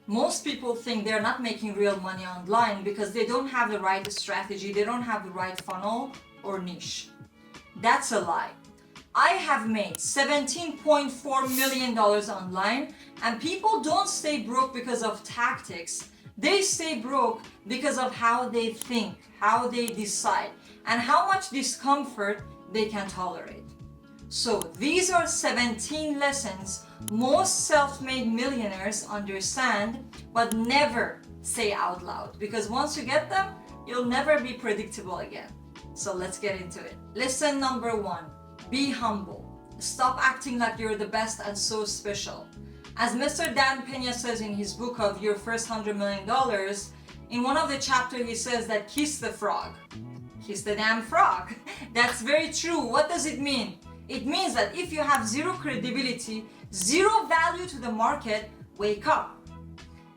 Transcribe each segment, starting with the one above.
Most people think they're not making real money online because they don't have the right strategy, they don't have the right funnel or niche. That's a lie. I have made $17.4 million online, and people don't stay broke because of tactics. They stay broke because of how they think, how they decide, and how much discomfort they can tolerate. So these are 17 lessons most self-made millionaires understand but never say out loud, because once you get them, you'll never be predictable again. So let's get into it. Lesson number 1, be humble. Stop acting like you're the best and so special. As Mr. Dan Pena says in his book of Your First $100 Million, in one of the chapters he says that kiss the frog. Kiss the damn frog. That's very true. What does it mean? It means that if you have zero credibility, zero value to the market, wake up.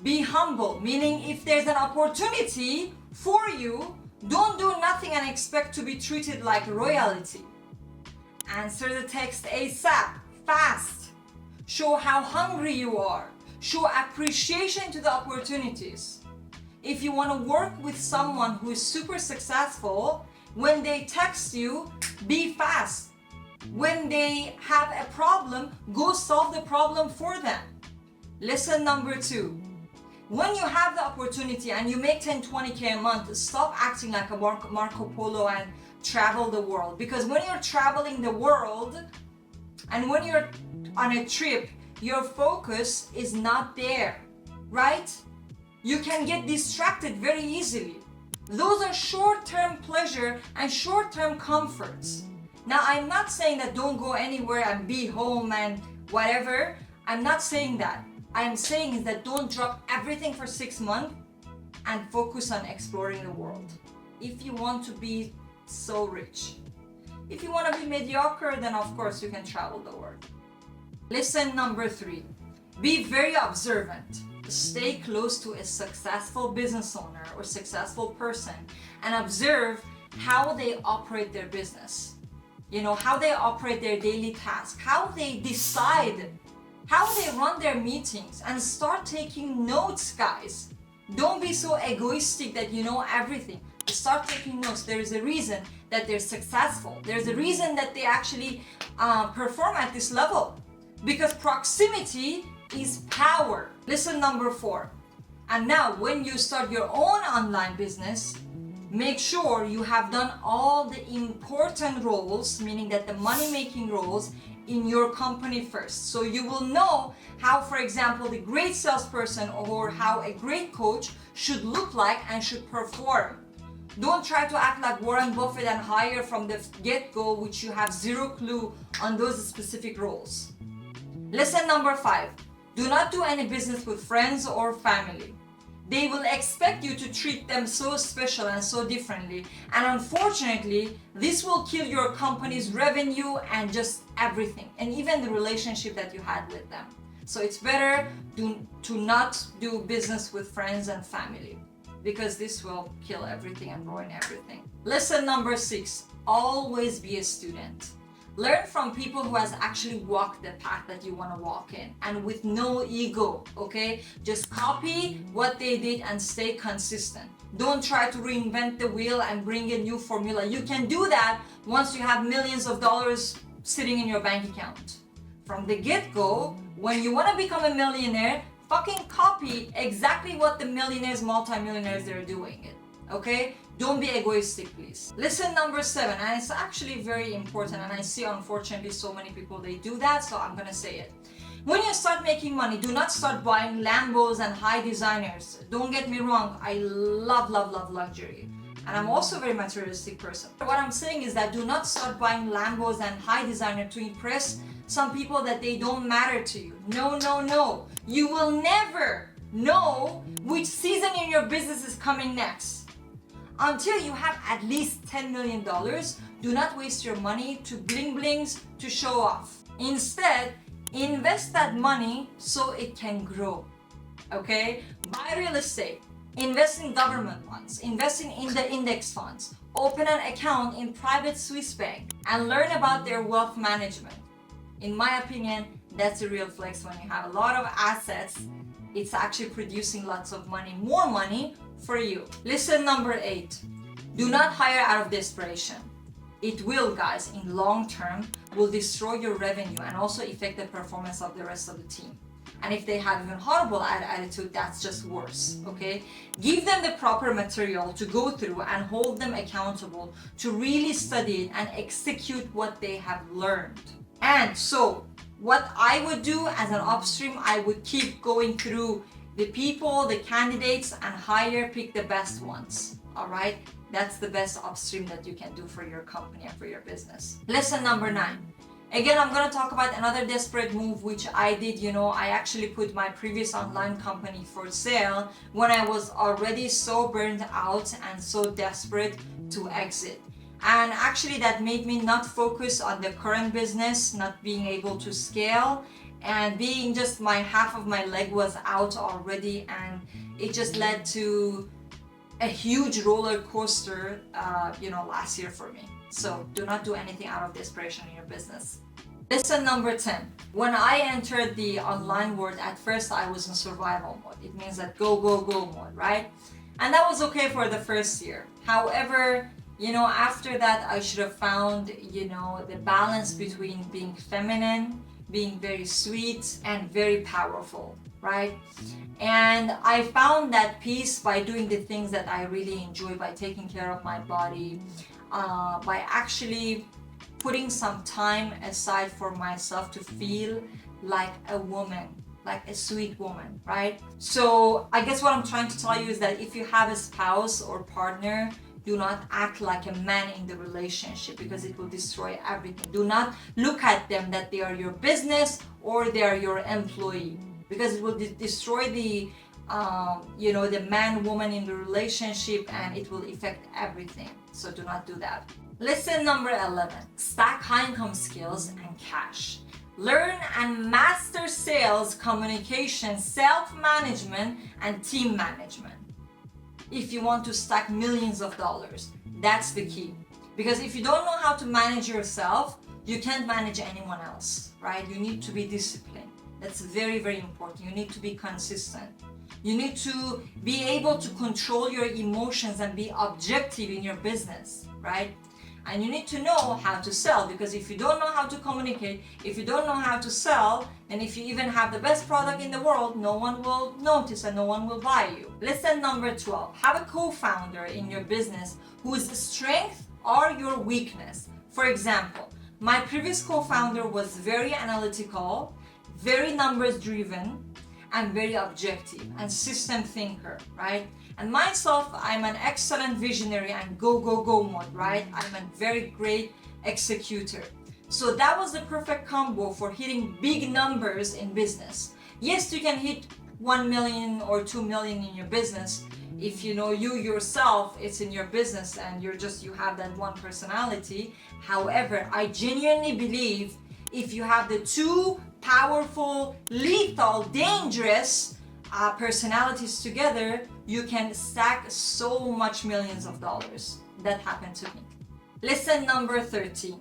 Be humble, meaning if there's an opportunity for you, don't do nothing and expect to be treated like royalty. Answer the text ASAP, fast. Show how hungry you are. Show appreciation to the opportunities. If you want to work with someone who is super successful, when they text you, be fast. When they have a problem, go solve the problem for them. Lesson number 2. When you have the opportunity and you make 10, 20K a month, stop acting like a Marco Polo and travel the world. Because when you're traveling the world and when you're on a trip, your focus is not there, right? You can get distracted very easily. Those are short-term pleasure and short-term comforts. Now, I'm not saying that don't go anywhere and be home and whatever. I'm not saying that. I'm saying is that don't drop everything for 6 months and focus on exploring the world. If you want to be so rich. If you want to be mediocre, then of course you can travel the world. Lesson number 3. Be very observant. Stay close to a successful business owner or successful person and observe how they operate their business. You know, how they operate their daily tasks, how they decide, how they run their meetings, and start taking notes, guys. Don't be so egoistic that you know everything. Start taking notes. There is a reason that they're successful. There's a reason that they actually perform at this level. Because proximity is power. Lesson number 4. And now when you start your own online business, make sure you have done all the important roles, meaning that the money-making roles in your company first. So you will know how, for example, the great salesperson or how a great coach should look like and should perform. Don't try to act like Warren Buffett and hire from the get-go, which you have zero clue on those specific roles. Lesson number 5. Do not do any business with friends or family. They will expect you to treat them so special and so differently. And unfortunately, this will kill your company's revenue and just everything, and even the relationship that you had with them. So it's better to not do business with friends and family, because this will kill everything and ruin everything. Lesson number 6, always be a student. Learn from people who has actually walked the path that you want to walk in, and with no ego, okay? Just copy what they did and stay consistent. Don't try to reinvent the wheel and bring a new formula. You can do that once you have millions of dollars sitting in your bank account. From the get-go, when you want to become a millionaire, fucking copy exactly what the millionaires, multi-millionaires, they're doing it. Okay? Don't be egoistic, please. Lesson number 7, and it's actually very important, and I see unfortunately so many people they do that, so I'm gonna say it. When you start making money, do not start buying Lambos and high designers. Don't get me wrong, I love luxury. And I'm also a very materialistic person. What I'm saying is that do not start buying Lambos and high designer to impress some people that they don't matter to you. No. You will never know which season in your business is coming next. Until you have at least $10 million, do not waste your money to bling blings to show off. Instead, invest that money so it can grow. Okay? Buy real estate, invest in government bonds, invest in the index funds, open an account in private Swiss bank, and learn about their wealth management. In my opinion, that's a real flex when you have a lot of assets it's actually producing lots of money, more money for you. Lesson number 8, do not hire out of desperation. It will, guys, in long term, will destroy your revenue and also affect the performance of the rest of the team. And if they have even horrible attitude, that's just worse, okay? Give them the proper material to go through and hold them accountable to really study it and execute what they have learned. And so, what I would do as an upstream, I would keep going through the people, the candidates, and pick the best ones, all right? That's the best upstream that you can do for your company and for your business. Lesson number 9. Again, I'm going to talk about another desperate move which I did. I actually put my previous online company for sale when I was already so burned out and so desperate to exit. And actually that made me not focus on the current business, not being able to scale, and being just half of my leg was out already, and it just led to a huge roller coaster, last year for me. So do not do anything out of desperation in your business. Lesson number 10. When I entered the online world, at first I was in survival mode. It means that go mode, right? And that was okay for the first year. However, after that I should have found, the balance between being feminine, being very sweet, and very powerful, right? And I found that peace by doing the things that I really enjoy, by taking care of my body, by actually putting some time aside for myself to feel like a woman, like a sweet woman, right? So I guess what I'm trying to tell you is that if you have a spouse or partner, do not act like a man in the relationship, because it will destroy everything. Do not look at them that they are your business or they are your employee, because it will destroy the man-woman in the relationship, and it will affect everything. So do not do that. Lesson number 11, stack high income skills and cash. Learn and master sales, communication, self-management, and team management. If you want to stack millions of dollars, that's the key. Because if you don't know how to manage yourself, you can't manage anyone else, right? You need to be disciplined. That's very, very important. You need to be consistent. You need to be able to control your emotions and be objective in your business, right? And you need to know how to sell, because if you don't know how to communicate, if you don't know how to sell, and if you even have the best product in the world, no one will notice and no one will buy you. Lesson number 12, have a co-founder in your business whose strength are your weakness. For example, my previous co-founder was very analytical, very numbers driven, and very objective and system thinker, right? And myself, I'm an excellent visionary and go mode, right? I'm a very great executor. So that was the perfect combo for hitting big numbers in business. Yes, you can hit 1 million or 2 million in your business if you yourself, it's in your business and you have that one personality. However, I genuinely believe if you have the two powerful, lethal, dangerous personalities together, you can stack so much millions of dollars. That happened to me. Lesson number 13.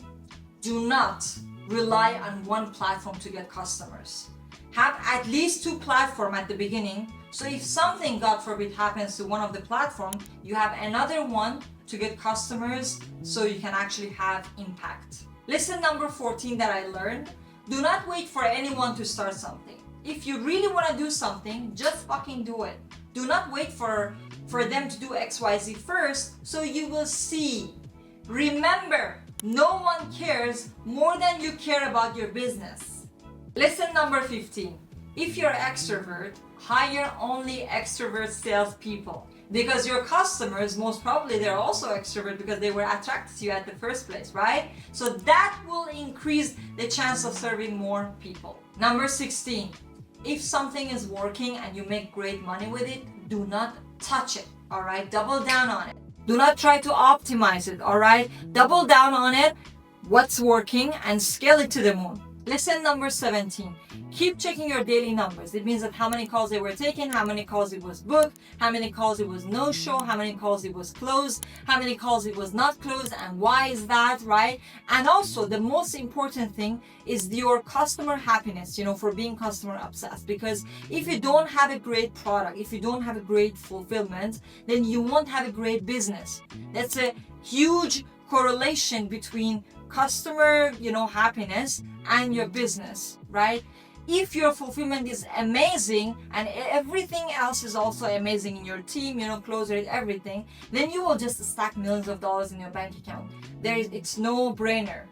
Do not rely on one platform to get customers. Have at least 2 platforms at the beginning, so if something, God forbid, happens to one of the platforms, you have another one to get customers, so you can actually have impact. Lesson number 14 that I learned, do not wait for anyone to start something. If you really want to do something, just fucking do it. Do not wait for them to do XYZ first, so you will see. Remember, no one cares more than you care about your business. Lesson number 15. If you're extrovert, hire only extrovert salespeople. Because your customers, most probably they're also extrovert because they were attracted to you at the first place, right? So that will increase the chance of serving more people. Number 16. If something is working and you make great money with it, do not touch it, all right? Double down on it. Do not try to optimize it, all right? Double down on it, what's working, and scale it to the moon. Lesson number 17. Keep checking your daily numbers. It means that how many calls they were taken, how many calls it was booked, how many calls it was no-show, how many calls it was closed, how many calls it was not closed, and why is that, right? And also, the most important thing is your customer happiness, for being customer obsessed. Because if you don't have a great product, if you don't have a great fulfillment, then you won't have a great business. That's a huge correlation between customer, happiness and your business, right? If your fulfillment is amazing and everything else is also amazing in your team, close rate, everything, then you will just stack millions of dollars in your bank account. It's no brainer.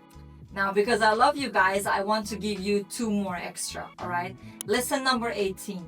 Now, because I love you guys, I want to give you 2 more extra, all right? Lesson number 18.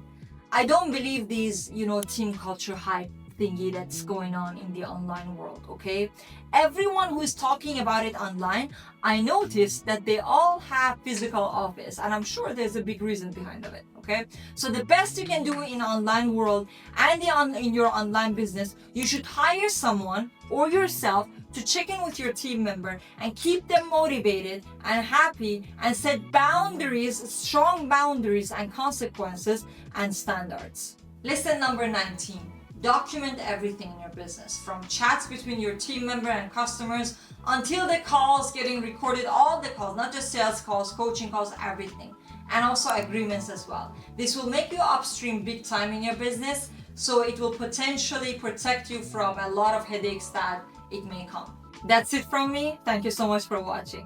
I don't believe these, team culture hype thingy that's going on in the online world, okay? Everyone who is talking about it online, I noticed that they all have physical office, and I'm sure there's a big reason behind of it, okay? So the best you can do in online world and in your online business, you should hire someone or yourself to check in with your team member and keep them motivated and happy, and set boundaries, strong boundaries and consequences and standards. Lesson number 19. Document everything in your business, from chats between your team member and customers until the calls getting recorded, all the calls, not just sales calls, coaching calls, everything. And also agreements as well. This will make you upstream big time in your business, so it will potentially protect you from a lot of headaches that it may come. That's it from me. Thank you so much for watching.